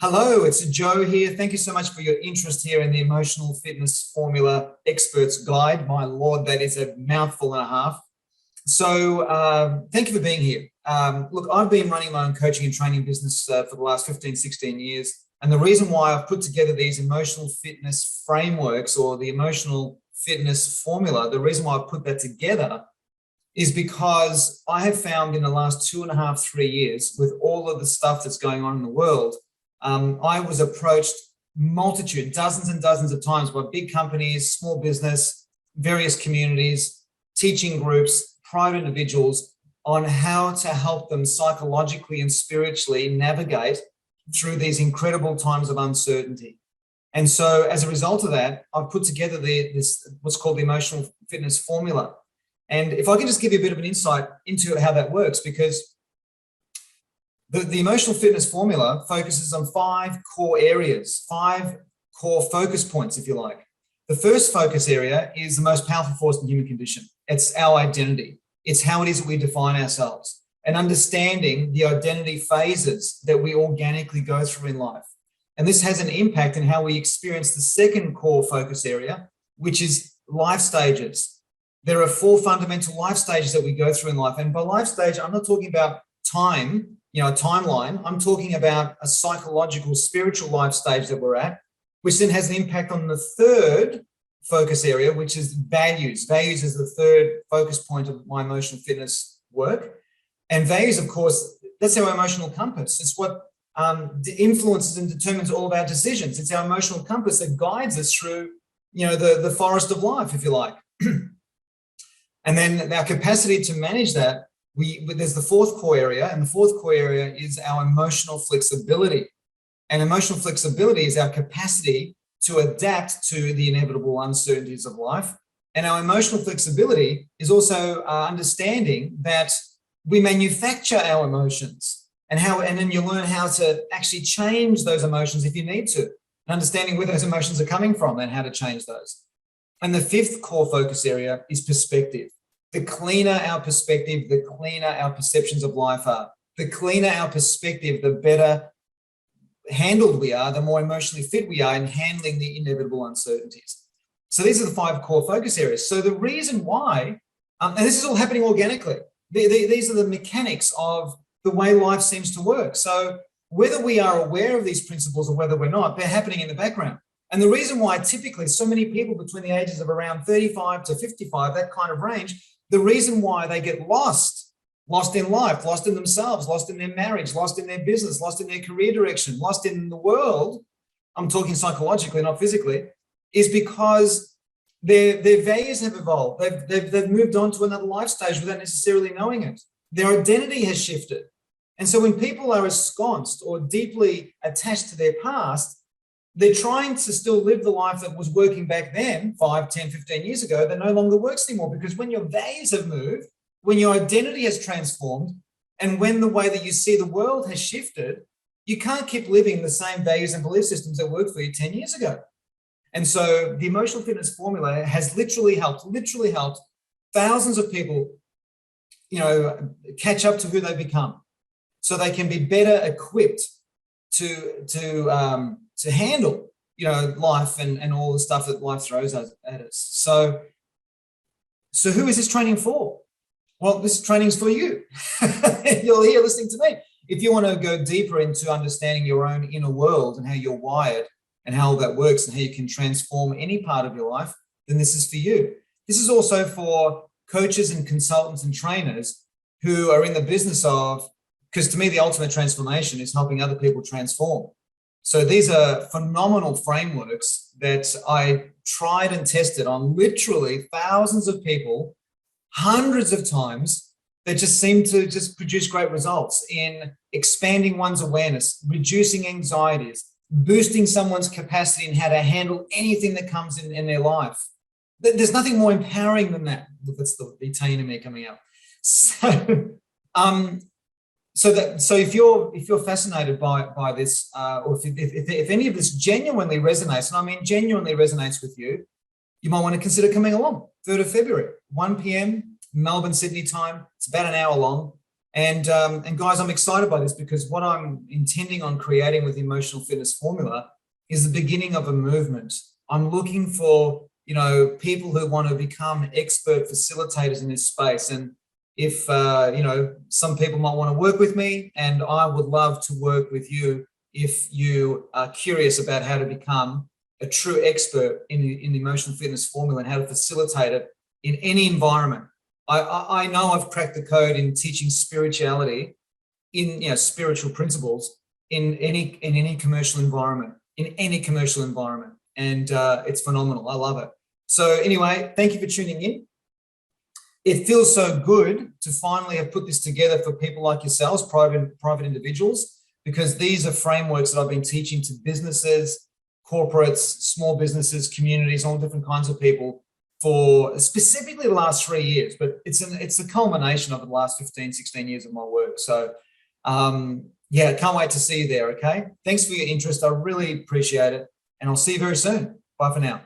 Hello, it's Joe here. Thank you so much for your interest here in the Emotional Fitness Formula Expert's Guide. My Lord, that is a mouthful and a half. So thank you for being here. Look, I've been running my own coaching and training business for the last 15, 16 years. And the reason why I've put together these emotional fitness frameworks or the emotional fitness formula, the reason why I've put that together is because I have found in the last 2.5, 3 years, with all of the stuff that's going on in the world, I was approached dozens and dozens of times by big companies, small business, various communities, teaching groups, private individuals on how to help them psychologically and spiritually navigate through these incredible times of uncertainty. And so as a result of that, I've put together this what's called the Emotional Fitness Formula. And if I can just give you a bit of an insight into how that works, because the Emotional Fitness Formula focuses on 5 core areas, 5 core focus points, if you like. The first focus area is the most powerful force in the human condition. It's our identity. It's how it is that we define ourselves and understanding the identity phases that we organically go through in life. And this has an impact in how we experience the second core focus area, which is life stages. There are 4 fundamental life stages that we go through in life. And by life stage, I'm not talking about time, a timeline. I'm talking about a psychological, spiritual life stage that we're at, which then has an impact on the third focus area, which is values. Values is the third focus point of my emotional fitness work. And values, of course, that's our emotional compass. It's what influences and determines all of our decisions. It's our emotional compass that guides us through, the forest of life, if you like. And then our capacity to manage that, there's the 4th core area, and the 4th core area is our emotional flexibility. And emotional flexibility is our capacity to adapt to the inevitable uncertainties of life. And our emotional flexibility is also understanding that we manufacture our emotions and then you learn how to actually change those emotions if you need to, and understanding where those emotions are coming from and how to change those. And the 5th core focus area is perspective. The cleaner our perspective, the cleaner our perceptions of life are. The cleaner our perspective, the better handled we are, the more emotionally fit we are in handling the inevitable uncertainties. So these are the 5 core focus areas. So the reason why, and this is all happening organically, these are the mechanics of the way life seems to work. So whether we are aware of these principles or whether we're not, they're happening in the background. And the reason why typically so many people between the ages of around 35 to 55, that kind of range, the reason why they get lost in life, lost in themselves, lost in their marriage, lost in their business, lost in their career direction, lost in the world, I'm talking psychologically, not physically, is because their values have evolved. They've moved on to another life stage without necessarily knowing it. Their identity has shifted. And so when people are ensconced or deeply attached to their past, they're trying to still live the life that was working back then, 5, 10, 15 years ago, that no longer works anymore. Because when your values have moved, when your identity has transformed, and when the way that you see the world has shifted, you can't keep living the same values and belief systems that worked for you 10 years ago. And so the Emotional Fitness Formula has literally helped thousands of people, catch up to who they've become, so they can be better equipped to handle, life and all the stuff that life throws at us. So who is this training for? Well, this training is for you. You're here listening to me. If you want to go deeper into understanding your own inner world and how you're wired and how that works and how you can transform any part of your life, then this is for you. This is also for coaches and consultants and trainers who are in the business of, because to me, the ultimate transformation is helping other people transform. So these are phenomenal frameworks that I tried and tested on literally thousands of people, hundreds of times, that just seem to just produce great results in expanding one's awareness, reducing anxieties, boosting someone's capacity in how to handle anything that comes in their life. There's nothing more empowering than that. Look, that's the Italian in me coming out. So if you're fascinated by this, or if any of this genuinely resonates, and I mean genuinely resonates with you, you might want to consider coming along. 3rd of February, 1 p.m. Melbourne, Sydney time. It's about an hour long. And guys, I'm excited by this because what I'm intending on creating with the Emotional Fitness Formula is the beginning of a movement. I'm looking for, people who want to become expert facilitators in this space. And if, some people might want to work with me, and I would love to work with you if you are curious about how to become a true expert in the Emotional Fitness Formula and how to facilitate it in any environment. I know I've cracked the code in teaching spirituality, spiritual principles in any commercial environment, and it's phenomenal. I love it. So anyway, thank you for tuning in. It feels so good to finally have put this together for people like yourselves, private individuals, because these are frameworks that I've been teaching to businesses, corporates, small businesses, communities, all different kinds of people for specifically the last 3 years, but it's a culmination of the last 15, 16 years of my work. So yeah, can't wait to see you there, okay? Thanks for your interest. I really appreciate it. And I'll see you very soon. Bye for now.